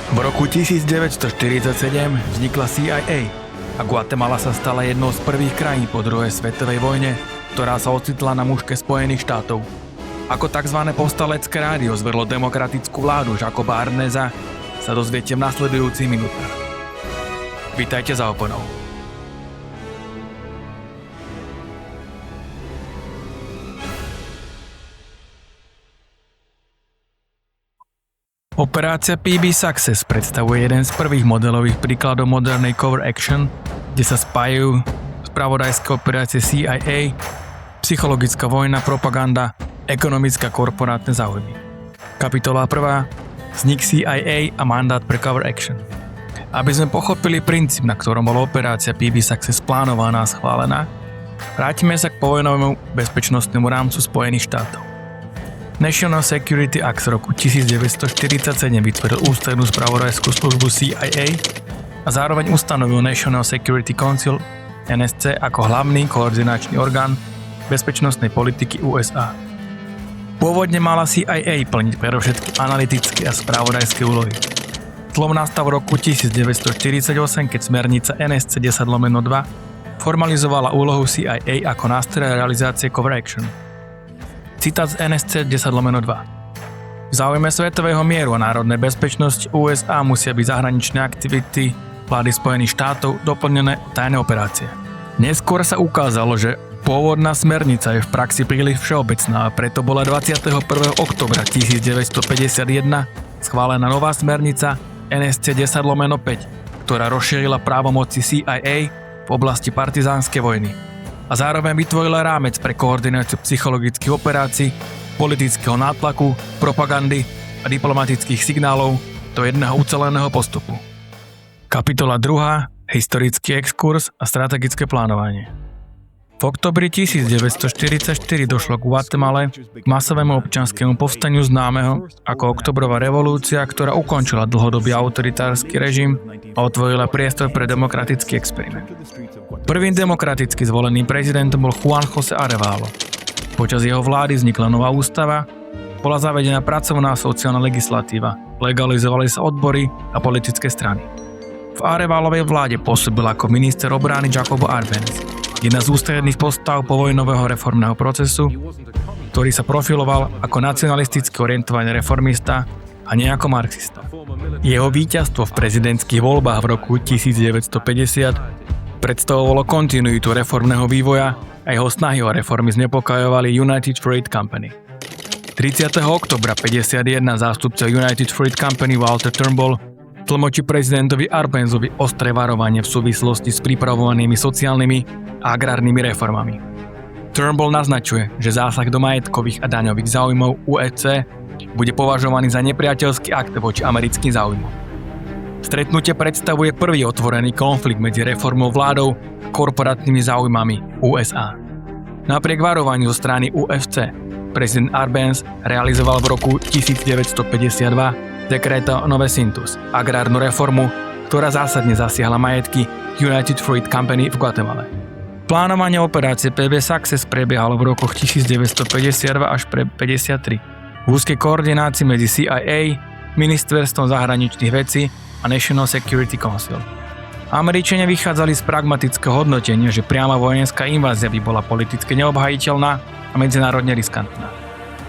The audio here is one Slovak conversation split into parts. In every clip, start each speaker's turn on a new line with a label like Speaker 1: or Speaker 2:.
Speaker 1: V roku 1947 vznikla CIA a Guatemala sa stala jednou z prvých krajín po druhej svetovej vojne, ktorá sa ocitla na muške Spojených štátov. Ako tzv. Povstalecké rádio zvrhlo demokratickú vládu Jacoba Arbenza, sa dozviete v nasledujúcich minútach. Vítajte za oponou. Operácia PB Success predstavuje jeden z prvých modelových príkladov modernej cover action, kde sa spájajú spravodajské operácie CIA, psychologická vojna, propaganda, ekonomická korporátne záujmy. Kapitola 1. Vznik CIA a mandát pre cover action. Aby sme pochopili princíp, na ktorom bola operácia PB Success plánovaná a schválená, vrátime sa k povojnovému bezpečnostnému rámcu Spojených štátov. National Security Act z roku 1947 vytvoril ústrednú spravodajskú službu CIA a zároveň ustanovil National Security Council NSC ako hlavný koordinačný orgán bezpečnostnej politiky USA. Pôvodne mala CIA plniť predovšetkým analytické a spravodajské úlohy. Zlom nastal v roku 1948, keď smernica NSC 10/2 formalizovala úlohu CIA ako nástroja realizácie cover action. Citát z NSC 10/2. V záujme svetového mieru a národnej bezpečnosti USA musia byť zahraničné aktivity vlády Spojených štátov doplnené tajné operácie. Neskôr sa ukázalo, že pôvodná smernica je v praxi príliš všeobecná a preto bola 21. októbra 1951 schválená nová smernica NSC 10/5, ktorá rozšírila právomoci CIA v oblasti partizánskej vojny a zároveň vytvorila rámec pre koordináciu psychologických operácií, politického nátlaku, propagandy a diplomatických signálov do jedného uceleného postupu. Kapitola 2. Historický exkurs a strategické plánovanie. V októbri 1944 došlo k Guatemale k masovému občianskemu povstaniu známeho ako Októbrová revolúcia, ktorá ukončila dlhodobý autoritársky režim a otvorila priestor pre demokratický experiment. Prvým demokraticky zvoleným prezidentom bol Juan José Arevalo. Počas jeho vlády vznikla nová ústava, bola zavedená pracovná sociálna legislatíva, legalizovali sa odbory a politické strany. V Arevalovej vláde pôsobil ako minister obrany Jacobo Arbenz, jedna z ústredných postav povojnového reformného procesu, ktorý sa profiloval ako nacionalisticky orientovaný reformista a nie ako marxista. Jeho víťazstvo v prezidentských voľbách v roku 1950 predstavovalo kontinuitu reformného vývoja a jeho snahy o reformy znepokojovali United Fruit Company. 30. októbra 51 zástupca United Fruit Company Walter Turnbull tlmočí prezidentovi Arbenzovi ostré varovanie v súvislosti s pripravovanými sociálnymi a agrárnymi reformami. Turnbull naznačuje, že zásah do majetkových a daňových záujmov UEC bude považovaný za nepriateľský akt voči americkým záujmom. Stretnutie predstavuje prvý otvorený konflikt medzi reformou vládou a korporátnymi záujmami USA. Napriek varovaniu zo strany UFC, prezident Arbenz realizoval v roku 1952 dekreto Nove Cintus, agrárnu reformu, ktorá zásadne zasiahla majetky United Fruit Company v Guatemale. Plánovanie operácie PB Success prebiehalo v rokoch 1952 až 1953 v úzkej koordinácii medzi CIA, Ministerstvom zahraničných vecí a National Security Council. Američania vychádzali z pragmatického hodnotenia, že priama vojenská invázia by bola politicky neobhajiteľná a medzinárodne riskantná.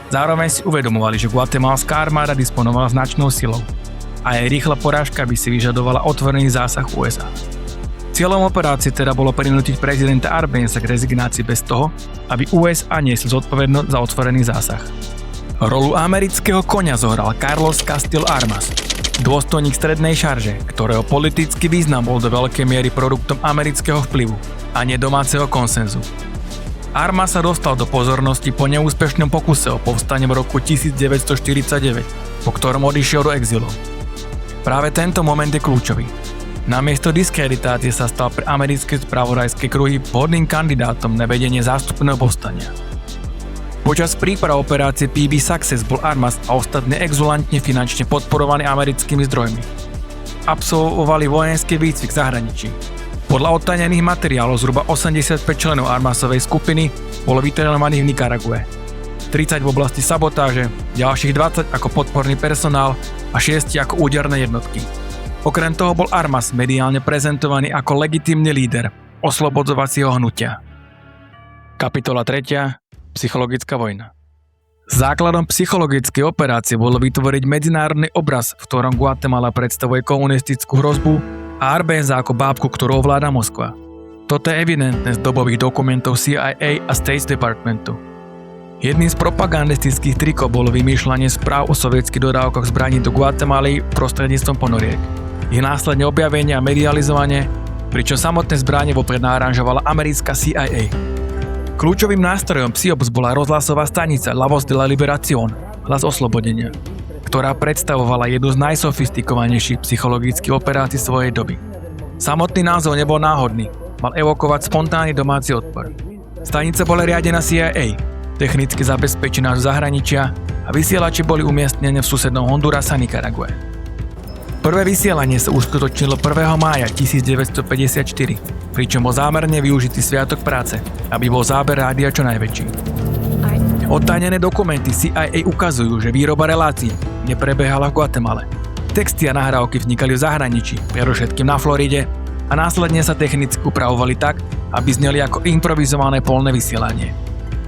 Speaker 1: Zároveň si uvedomovali, že guatemalská armáda disponovala značnou silou a jej rýchla porážka by si vyžadovala otvorený zásah USA. Cieľom operácie teda bolo prinútiť prezidenta Arbenza k rezignácii bez toho, aby USA niesli zodpovednosť za otvorený zásah. Rolu amerického koňa zohral Carlos Castillo Armas, dôstojník strednej šarže, ktorého politický význam bol do veľkej miery produktom amerického vplyvu a nie domáceho konsenzu. Armas sa dostal do pozornosti po neúspešnom pokuse o povstanie v roku 1949, po ktorom odišiel do exilu. Práve tento moment je kľúčový. Namiesto diskreditácie sa stal pre americké spravodajské kruhy vhodným kandidátom na vedenie zástupného povstania. Počas príprav operácie PB Success bol Armas a ostatní exulantne finančne podporovaní americkými zdrojmi. Absolvovali vojenský výcvik v zahraničí. Podľa odtajnených materiálov zhruba 85 členov Armasovej skupiny bolo vytrenovaných v Nikarague. 30 v oblasti sabotáže, ďalších 20 ako podporný personál a 6 ako úderné jednotky. Okrem toho bol Armas mediálne prezentovaný ako legitímny líder oslobodzovacieho hnutia. Kapitola 3. Psychologická vojna. Základom psychologickej operácie bolo vytvoriť medzinárodný obraz, v ktorom Guatemala predstavuje komunistickú hrozbu a Arbenza ako bábku, ktorú ovláda Moskva. Toto je evidentné z dobových dokumentov CIA a State Departmentu. Jedným z propagandistických trikov bolo vymýšľanie správ o sovietských dodávkach zbraní do Guatemaly prostredníctvom ponoriek. Ich následne objavenie a medializovanie, pričom samotné zbranie vopred naranžovala americká CIA. Kľúčovým nástrojom PSYOPS bola rozhlasová stanica La Voz de la Liberación, hlas oslobodenia, ktorá predstavovala jednu z najsofistikovanejších psychologických operácií svojej doby. Samotný názov nebol náhodný, mal evokovať spontánny domáci odpor. Stanica bola riadená CIA, technicky zabezpečená z zahraničia a vysielači boli umiestnené v susednom Hondurase a Nikarague. Prvé vysielanie sa uskutočnilo 1. mája 1954, pričom bol zámerne využitý sviatok práce, aby bol záber rádia čo najväčší. Odtajnené dokumenty CIA ukazujú, že výroba relácií neprebehala v Guatemale. Texty a nahrávky vznikali v zahraničí, predovšetkým na Floride, a následne sa technicky upravovali tak, aby zneli ako improvizované polné vysielanie.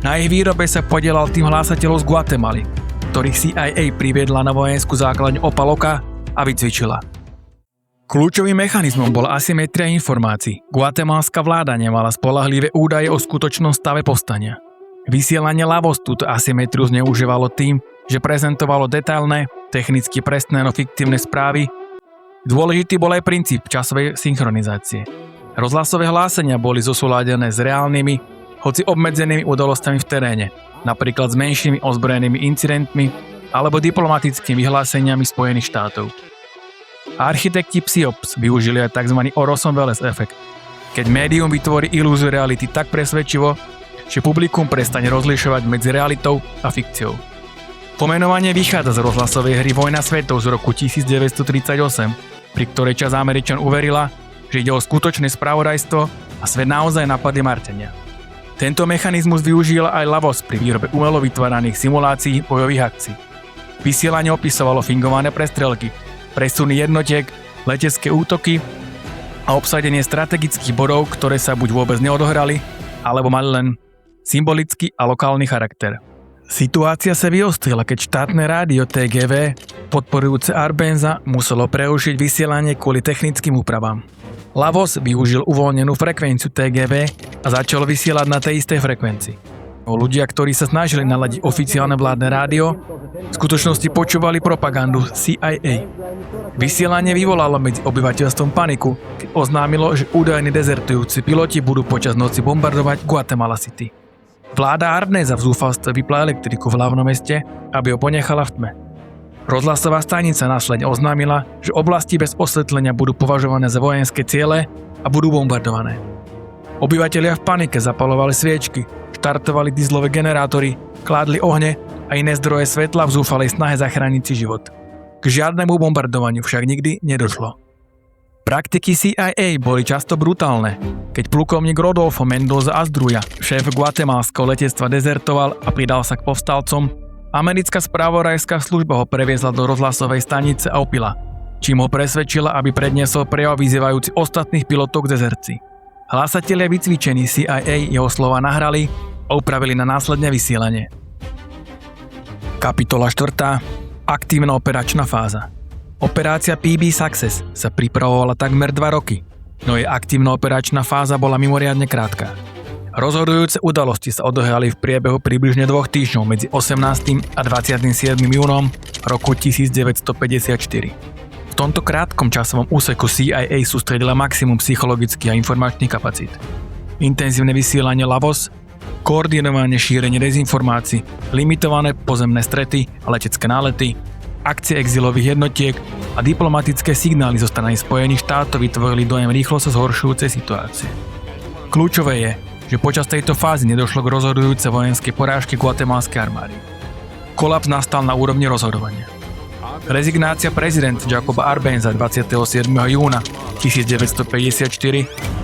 Speaker 1: Na ich výrobe sa podielal tým hlásateľov z Guatemaly, ktorých CIA priviedla na vojenskú základňu Opaloka a vycvičila. Kľúčovým mechanizmom bola asymetria informácií. Guatemalská vláda nemala spoľahlivé údaje o skutočnom stave povstania. Vysielanie La Voz túto asymetriu zneužívalo tým, že prezentovalo detailné, technicky presné no fiktívne správy. Dôležitý bol aj princíp časovej synchronizácie. Rozhlasové hlásenia boli zosúladené s reálnymi, hoci obmedzenými udalosťami v teréne, napríklad s menšími ozbrojenými incidentmi alebo diplomatickými vyhláseniami Spojených štátov. Architekti PSYOPS využili aj tzv. Orson Welles efekt, keď médium vytvorí ilúziu reality tak presvedčivo, že publikum prestane rozlišovať medzi realitou a fikciou. Pomenovanie vychádza z rozhlasovej hry Vojna svetov z roku 1938, pri ktorej časť Američan uverila, že ide o skutočné spravodajstvo a svet naozaj napadli Marťania. Tento mechanizmus využila aj La Voz pri výrobe umelo vytváraných simulácií bojových akcií. Vysielanie opisovalo fingované prestrelky, presuny jednotiek, letecké útoky a obsadenie strategických bodov, ktoré sa buď vôbec neodohrali, alebo mali len symbolický a lokálny charakter. Situácia sa vyostrila, keď štátne rádio TGV, podporujúce Arbenza, muselo prerušiť vysielanie kvôli technickým úpravám. La Voz využil uvoľnenú frekvenciu TGV a začal vysielať na tej istej frekvencii. Ľudia, ktorí sa snažili naladiť oficiálne vládne rádio, v skutočnosti počúvali propagandu CIA. Vysielanie vyvolalo medzi obyvateľstvom paniku, keď oznámilo, že údajní dezertujúci piloti budú počas noci bombardovať Guatemala City. Vláda Arbenza v zúfalstve vypla elektriku v hlavnom meste, aby ho ponechala v tme. Rozhlasová stanica následne oznámila, že oblasti bez osvetlenia budú považované za vojenské ciele a budú bombardované. Obyvatelia v panike zapaľovali sviečky, štartovali dieselové generátory, kládli ohne a iné zdroje svetla v zúfalej snahe zachrániť si život. K žiadnemu bombardovaniu však nikdy nedošlo. Praktiky CIA boli často brutálne. Keď plukovník Rodolfo Mendoza Asdruja, šéf guatemalského letectva, dezertoval a pridal sa k povstalcom, americká spravodajská služba ho previezla do rozhlasovej stanice a opila, čím ho presvedčila, aby predniesol prejav vyzývajúci ostatných pilotov k dezercii. Hlásatelia vycvičení CIA jeho slova nahrali a upravili na následné vysielanie. Kapitola 4. Aktívna operačná fáza. Operácia PB Success sa pripravovala takmer 2 roky, no jej aktívna operačná fáza bola mimoriadne krátka. Rozhodujúce udalosti sa odohrali v priebehu približne 2 týždňov medzi 18. a 27. júnom roku 1954. V tomto krátkom časovom úseku CIA sústredila maximum psychologických a informačných kapacít. Intenzívne vysielanie La Voz, koordinované šírenie dezinformácií, limitované pozemné strety a letecké nálety, akcie exilových jednotiek a diplomatické signály zo strany Spojených štátov vytvorili dojem rýchlo sa zhoršujúcej situácie. Kľúčové je, že počas tejto fázy nedošlo k rozhodujúcej vojenskej porážke guatemalskej armády. Kolaps nastal na úrovni rozhodovania. Rezignácia prezidenta Jacoba Arbenza 27. júna 1954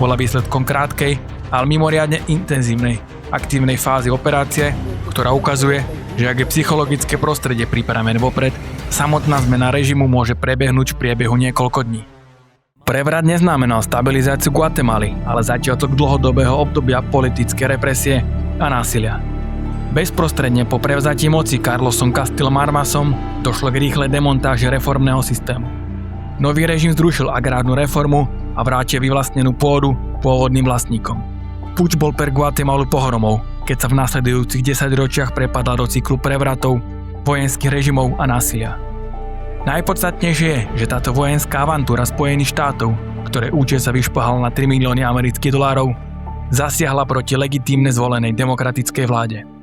Speaker 1: bola výsledkom krátkej, ale mimoriadne intenzívnej aktívnej fázy operácie, ktorá ukazuje, že ak je psychologické prostredie pripravené vopred, samotná zmena režimu môže prebehnúť v priebehu niekoľko dní. Prevrat neznamenal stabilizáciu Guatemaly, ale začiatok dlhodobého obdobia politické represie a násilia. Bezprostredne po prevzatí moci Carlosom Castilom Armasom došlo k rýchlej demontáži reformného systému. Nový režim zrušil agrárnu reformu a vrátil vyvlastnenú pôdu pôvodným vlastníkom. Puč bol pre Guatemalu pohromou, keď sa v nasledujúcich 10 ročiach prepadla do cyklu prevratov, vojenských režimov a násilia. Najpodstatnejšie je, že táto vojenská avantúra Spojených štátov, ktoré účet sa vyšplhal na $3 milióny amerických dolárov, zasiahla proti legitímne zvolenej demokratickej vláde.